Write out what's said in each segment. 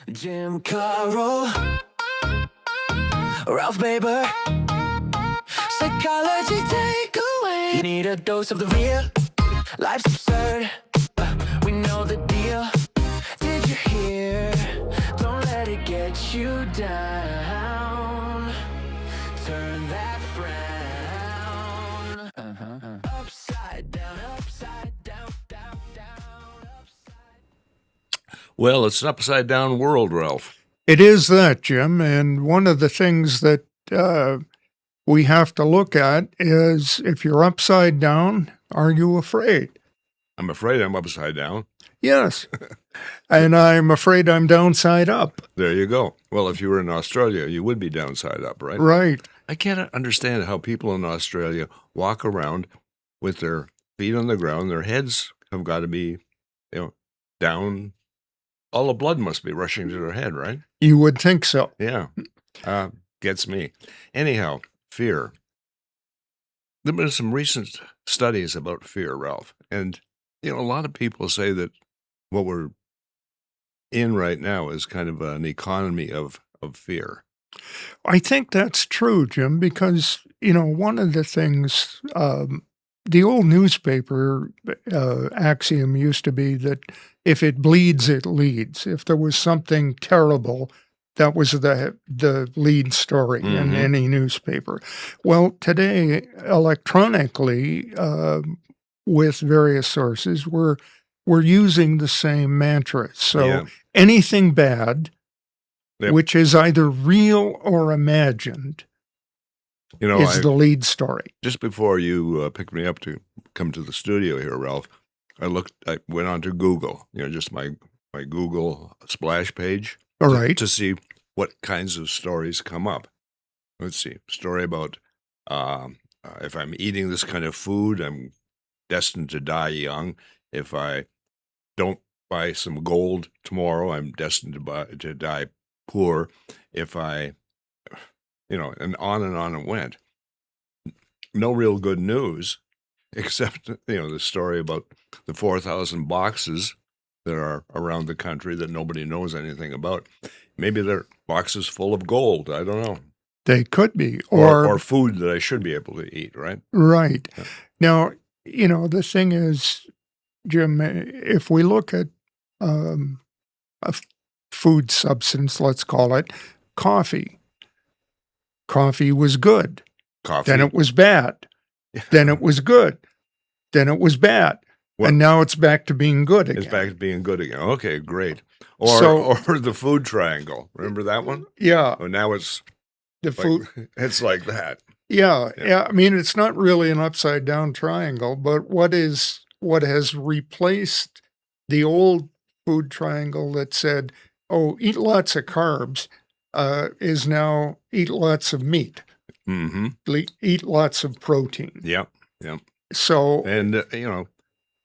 Jim Carroll, Ralph Baber, psychology takeaway. You need a dose of the real. Life's absurd. We know the deal. Did you hear? Don't let it get you down. Turn that frown. Upside down, upside down, down, down, upside. Well, it's an upside-down world, Ralph. It is that, Jim. And one of the things that we have to look at is if you're upside down, are you afraid? I'm afraid I'm upside down. Yes. And I'm afraid I'm downside up. There you go. Well, if you were in Australia, you would be downside up, right? Right. I can't understand how people in Australia walk around with their feet on the ground. Their heads have got to be, down. All the blood must be rushing to their head, right? You would think so. Yeah. Gets me. Anyhow, fear. There have been some recent studies about fear, Ralph. And, a lot of people say that what we're in right now is kind of an economy of fear. I think that's true, Jim, because, one of the things, the old newspaper axiom used to be that if it bleeds, it leads. If there was something terrible, that was the lead story in any newspaper. Well, today, electronically, with various sources, we're using the same mantra. So anything bad, which is either real or imagined, is the lead story. Just before you picked me up to come to the studio here, Ralph, I went on to Google, just my Google splash page. All right. To see what kinds of stories come up. Let's see. Story about if I'm eating this kind of food, I'm destined to die young. If I don't buy some gold tomorrow, I'm destined to die poor. If I, and on it went. No real good news, except, the story about the 4,000 boxes that are around the country that nobody knows anything about. Maybe they're boxes full of gold. I don't know. They could be. Or food that I should be able to eat, right? Right. Yeah. Now, the thing is, Jim, if we look at a food substance, let's call it, coffee. Coffee was good. Coffee. Then it was bad. Then it was good. Then it was bad. And now it's back to being good again. It's back to being good again. Okay, great. Or the food triangle. Remember that one? Yeah. Oh, now it's the food. It's like that. Yeah. I mean, it's not really an upside down triangle, but what has replaced the old food triangle that said, "Oh, eat lots of carbs," is now eat lots of meat. Eat lots of protein. Yep. So and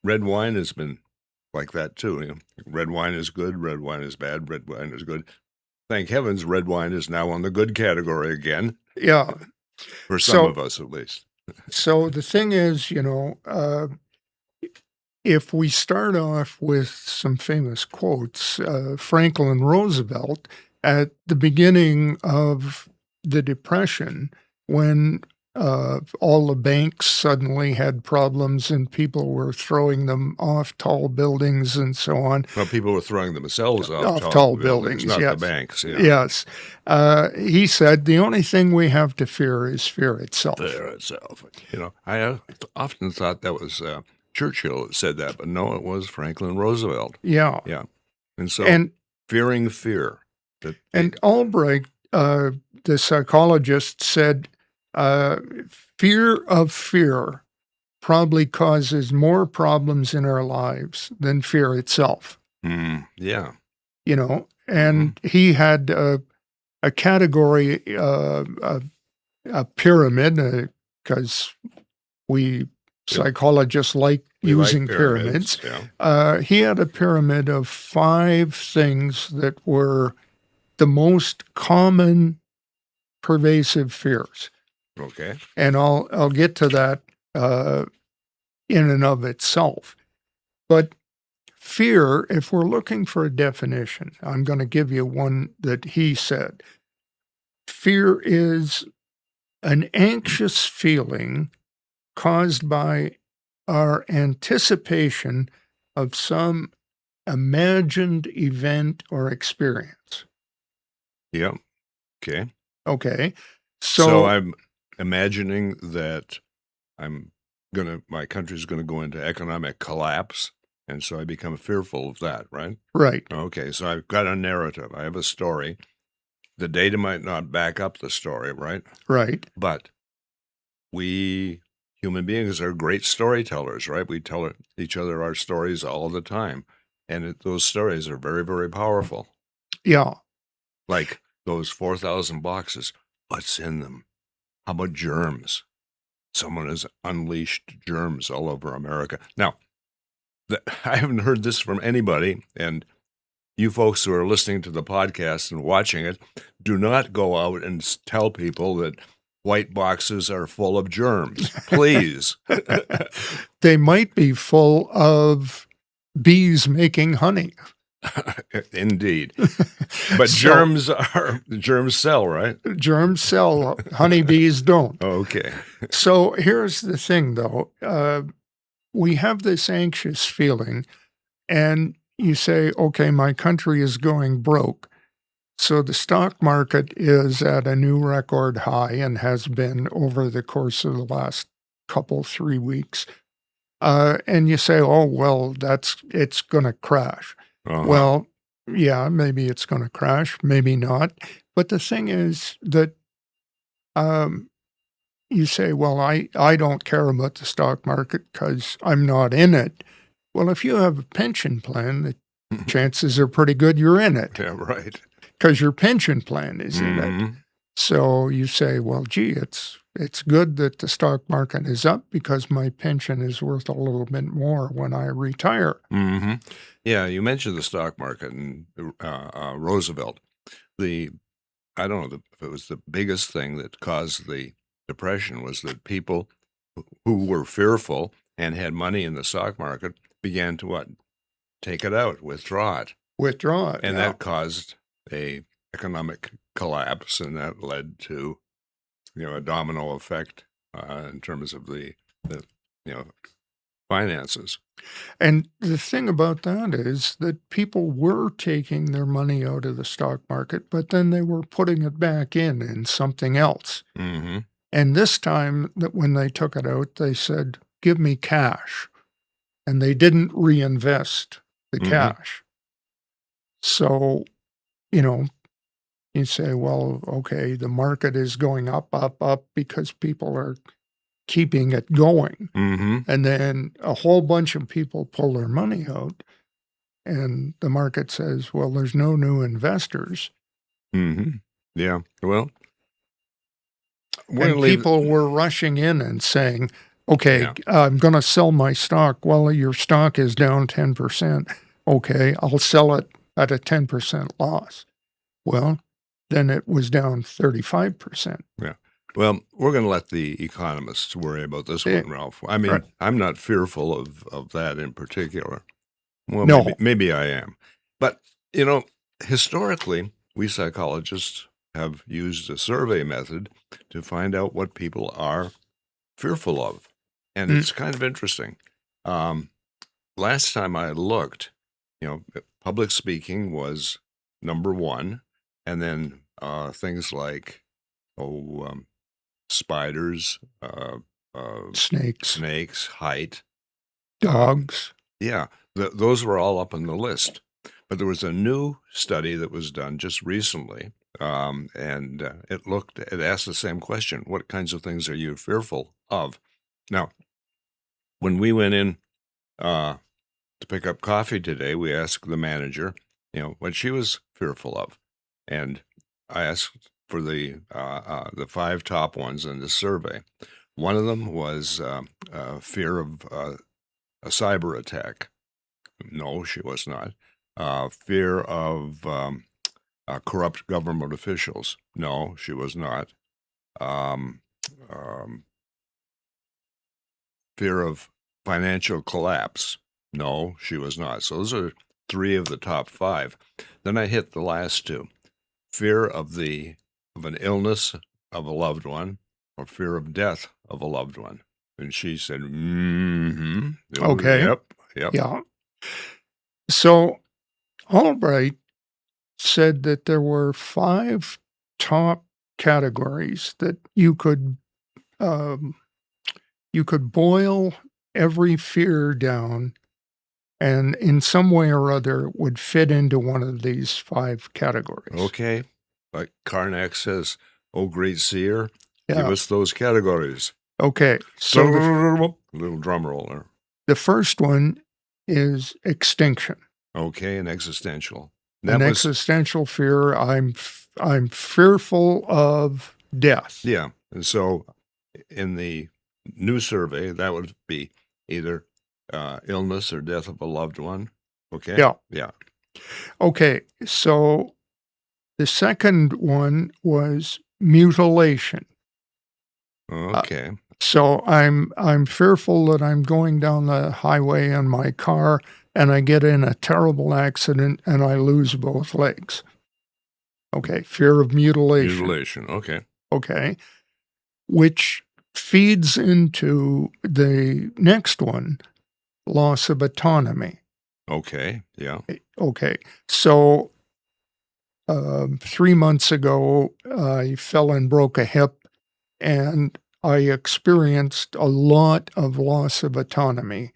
red wine has been like that too. Red wine is good, red wine is bad, red wine is good. Thank heavens red wine is now on the good category again. Yeah. For some of us, at least. So the thing is, if we start off with some famous quotes, Franklin Roosevelt, at the beginning of the Depression, when all the banks suddenly had problems and people were throwing them off tall buildings and so on. Well, people were throwing themselves off tall buildings, not yes. the banks. Yeah. Yes. He said, the only thing we have to fear is fear itself. Fear itself. I often thought that was Churchill that said that, but no, it was Franklin Roosevelt. Yeah. Yeah. And so fearing fear. And Albright, the psychologist, said, fear of fear probably causes more problems in our lives than fear itself. Yeah. And he had a category, a pyramid, because we psychologists like using pyramids. Yeah. He had a pyramid of 5 things that were the most common pervasive fears. Okay. And I'll get to that in and of itself. But fear, if we're looking for a definition, I'm going to give you one that he said. Fear is an anxious feeling caused by our anticipation of some imagined event or experience. Yeah. Okay. Okay. So So, I'm imagining that my country's gonna go into economic collapse, and so I become fearful of that, right? right, Okay, so I've got a narrative. I have a story. The data might not back up the story, right? right. But we human beings are great storytellers, right? We tell each other our stories all the time, and those stories are very, very powerful. Yeah. Like those 4,000 boxes. What's in them? How about germs? Someone has unleashed germs all over America. Now, I haven't heard this from anybody, and you folks who are listening to the podcast and watching it, do not go out and tell people that white boxes are full of germs. Please. They might be full of bees making honey. Indeed. But So, germs sell, right? germs sell, honeybees don't. Okay. So here's the thing, though. We have this anxious feeling, and you say, okay, my country is going broke. So the stock market is at a new record high and has been over the course of the last couple, 3 weeks. And you say, oh, well, it's going to crash. Uh-huh. Well, yeah, maybe it's going to crash, maybe not. But the thing is that um, you say, well, I don't care about the stock market because I'm not in it. Well, if you have a pension plan, the chances are pretty good you're in it Yeah, right. because your pension plan is in it. Mhm. So you say, well, gee, it's good that the stock market is up because my pension is worth a little bit more when I retire. Mhm. Yeah, you mentioned the stock market and Roosevelt. I don't know if it was the biggest thing that caused the depression was that people who were fearful and had money in the stock market began to what? Take it out, withdraw it. Withdraw it. And Yeah. that caused a economic collapse, and that led to, a domino effect in terms of the finances. And the thing about that is that people were taking their money out of the stock market, but then they were putting it back in something else. Mm-hmm. And this time that when they took it out, they said, give me cash. And they didn't reinvest the Mm-hmm. cash. So, you know, you say, well, okay, the market is going up, up, up because people are keeping it going. Mm-hmm. And then a whole bunch of people pull their money out, and the market says, well, there's no new investors. Mm-hmm. Yeah. Well, we're And gonna leave. people were rushing in and saying, okay, Yeah. I'm going to sell my stock. Well, your stock is down 10%. Okay, I'll sell it at a 10% loss. Well, then it was down 35%. Yeah. Well, we're going to let the economists worry about this Eh, one, Ralph. I mean, right. I'm not fearful of that in particular. Well, No. maybe I am. But, historically, we psychologists have used a survey method to find out what people are fearful of. And Mm. it's kind of interesting. Last time I looked, public speaking was number one. And then things like, spiders, Snakes, snakes, height. dogs. Yeah, those were all up on the list. But there was a new study that was done just recently, and it asked the same question: what kinds of things are you fearful of? Now, when we went in to pick up coffee today, we asked the manager, what she was fearful of, and I asked for the 5 top ones in the survey. One of them was fear of a cyber attack. No, she was not. Fear of corrupt government officials. No, she was not. Um, um, Fear of financial collapse. No, she was not. So those are 3 of the top 5. Then I hit the last 2. Fear of an illness of a loved one, or fear of death of a loved one. And she said, mm-hmm. Oh, Okay. yep. Yeah. So Albright said that there were 5 top categories that um, you could boil every fear down, and in some way or other would fit into one of these 5 categories. Okay. Like Karnak says, oh, great seer, give Yeah. us those categories. Okay. So Little drum roller. the first one is extinction. Okay, an existential. An existential fear. I'm fearful of death. Yeah. And so in the new survey, that would be either illness or death of a loved one. Okay. Yeah. Yeah. Okay. So the second one was mutilation. Okay. So I'm fearful that I'm going down the highway in my car and I get in a terrible accident and I lose both legs. Okay, fear of mutilation. Mutilation. Okay. Okay, which feeds into the next one, loss of autonomy. Okay. Yeah. Okay, so 3 months ago, I fell and broke a hip, and I experienced a lot of loss of autonomy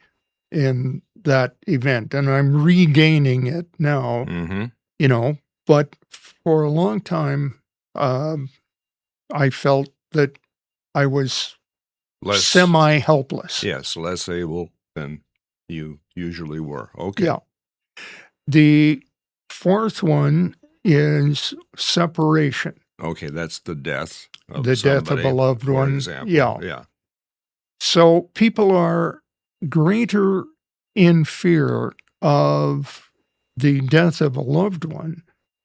in that event, and I'm regaining it now, Mm-hmm. But for a long time, I felt that I was Less semi-helpless. Yes, less able than you usually were. Okay. Yeah. The fourth one is separation. Okay, that's the death of The death of somebody, a loved for one. example. Yeah. Yeah. So people are greater in fear of the death of a loved one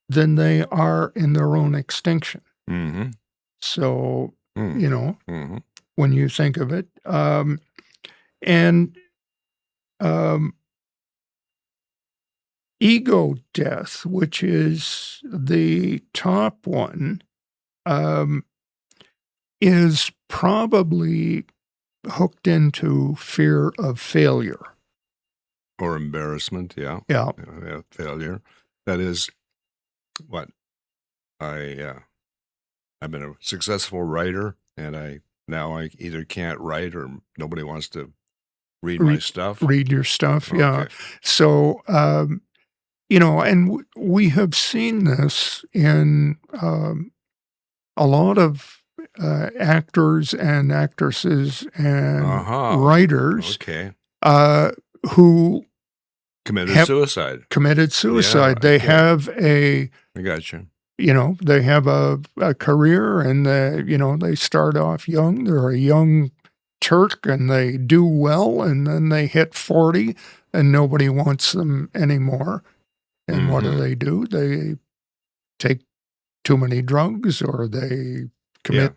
than they are in their own extinction. Mm-hmm. So, Mm-hmm. when you think of it, and ego death, which is the top one, is probably hooked into fear of failure. Or embarrassment, yeah. Yeah. Yeah, failure. That is what I've been a successful writer, and I either can't write or nobody wants to read my stuff. Read your stuff, yeah. Okay. So, and we have seen this in a lot of actors and actresses and writers Okay. who Committed suicide. Yeah, They okay. have I gotcha. they have a career, and they start off young. They're a young Turk and they do well, and then they hit 40 and nobody wants them anymore. And what do? They take too many drugs, or they commit,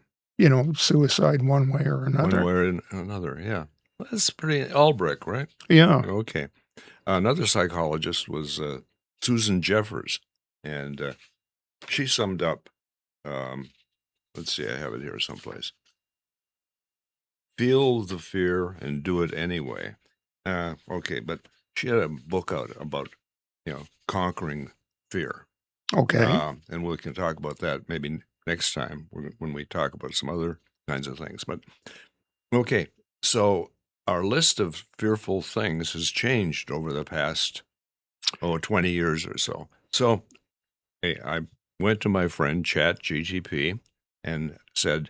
suicide one way or another. One way or another, yeah. Well, that's pretty Albrecht, right? Yeah. Okay. Another psychologist was Susan Jeffers, and she summed up, let's see, I have it here someplace. Feel the fear and do it anyway. Okay, but she had a book out about, conquering fear. Okay. And we can talk about that maybe next time when we talk about some other kinds of things. But, okay, so our list of fearful things has changed over the past, 20 years or so. So, hey, I went to my friend ChatGPT and said,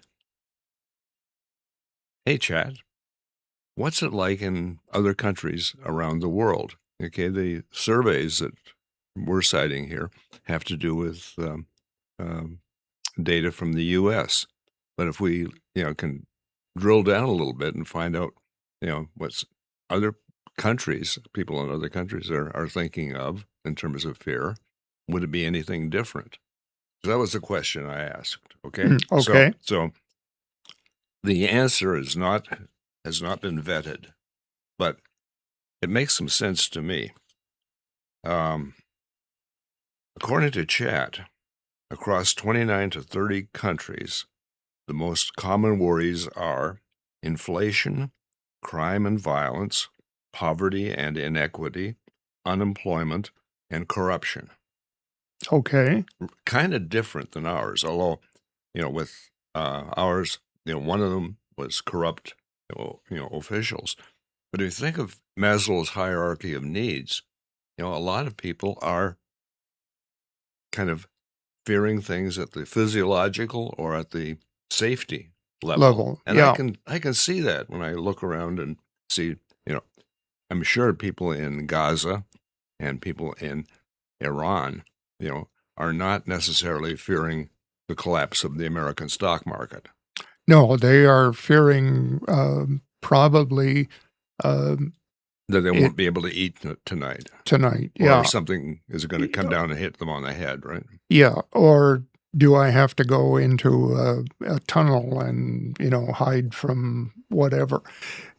hey, Chat, what's it like in other countries around the world? Okay, the surveys that we're citing here have to do with data from the U.S. But if we, can drill down a little bit and find out, what's other countries, people in other countries are thinking of in terms of fear, would it be anything different? So that was the question I asked. Okay. Okay. So the answer has not been vetted, but it makes some sense to me. According to Chat, across 29 to 30 countries, the most common worries are inflation, crime and violence, poverty and inequity, unemployment, and corruption. Okay. Kind of different than ours, although, with ours, one of them was corrupt, officials. But if you think of Maslow's hierarchy of needs, a lot of people are kind of fearing things at the physiological or at the safety level. And Yeah. I can see that when I look around and see, I'm sure people in Gaza and people in Iran, are not necessarily fearing the collapse of the American stock market. No, they are fearing probably That they won't be able to eat tonight. tonight. Or Yeah. something is going to come down and hit them on the head, right? Yeah. Or do I have to go into a tunnel and, hide from whatever?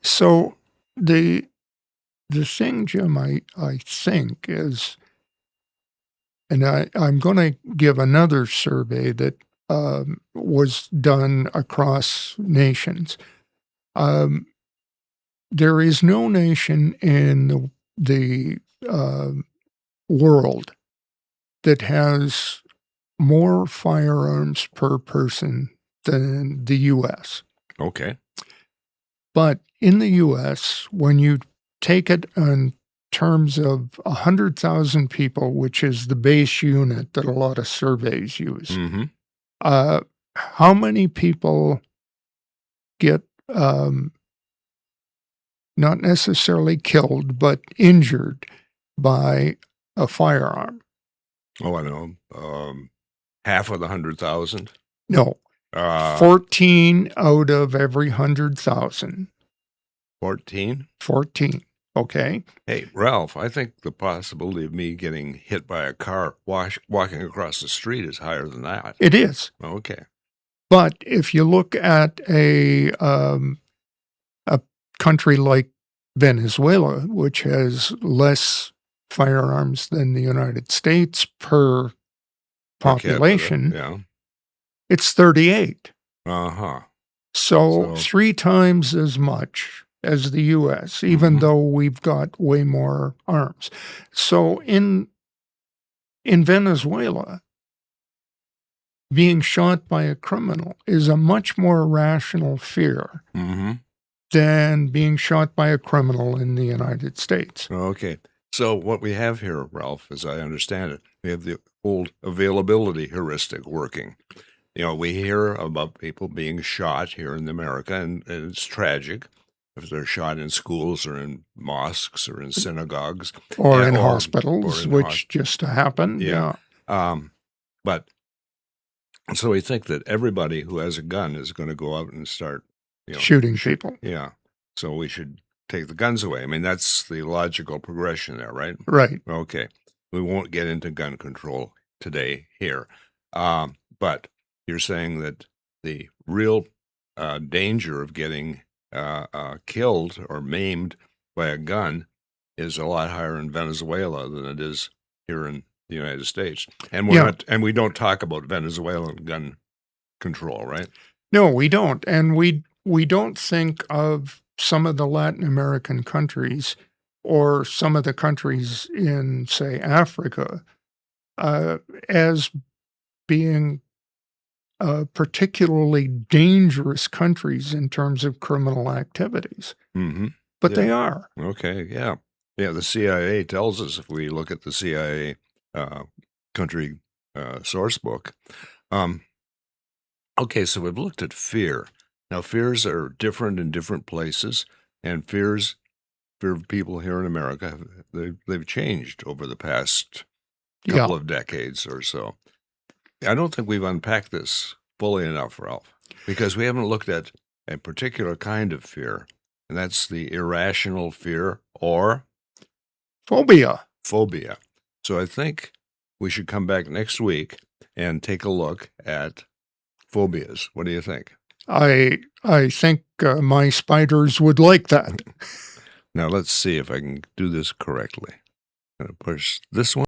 So the thing, Jim, I think is, and I'm going to give another survey that was done across nations. There is no nation in the world that has more firearms per person than the U.S. Okay. But in the U.S., when you take it in terms of 100,000 people, which is the base unit that a lot of surveys use, Mm-hmm. how many people get not necessarily killed, but injured by a firearm? Oh, I know. Half of the 100,000. No, 14 out of every 100,000. 14. 14. Okay. Hey, Ralph, I think the possibility of me getting hit by a car walking across the street is higher than that. It is. Okay. But if you look at a country like Venezuela, which has less firearms than the United States per population, Yeah. it's 38. Uh-huh. So So- 3 times as much as the U.S., even Mhm. though we've got way more arms. So in Venezuela, being shot by a criminal is a much more rational fear Mm-hmm. than being shot by a criminal in the United States. Okay. So what we have here, Ralph, as I understand it, we have the old availability heuristic working. We hear about people being shot here in America, and it's tragic if they're shot in schools or in mosques or in synagogues. Or Yeah, in or hospitals, in which just happened. Yeah. Yeah. But so we think that everybody who has a gun is going to go out and start Shooting people. Yeah. So we should take the guns away. I mean, that's the logical progression there, right? Right. Okay. We won't get into gun control today here. But you're saying that the real danger of getting killed or maimed by a gun is a lot higher in Venezuela than it is here in the United States. And we don't talk about Venezuelan gun control, right? No, we don't. And we don't think of some of the Latin American countries or some of the countries in, say, Africa as being particularly dangerous countries in terms of criminal activities. Mm-hmm. But Yeah. they are. Okay, yeah. Yeah, the CIA tells us, if we look at the CIA country source book. Okay, so we've looked at fear. Now, fears are different in different places, and fear of people here in America, they've changed over the past couple of decades or so. I don't think we've unpacked this fully enough, Ralph, because we haven't looked at a particular kind of fear, and that's the irrational fear or Phobia. So I think we should come back next week and take a look at phobias. What do you think? I think my spiders would like that. Now let's see if I can do this correctly. I'm going to push this one.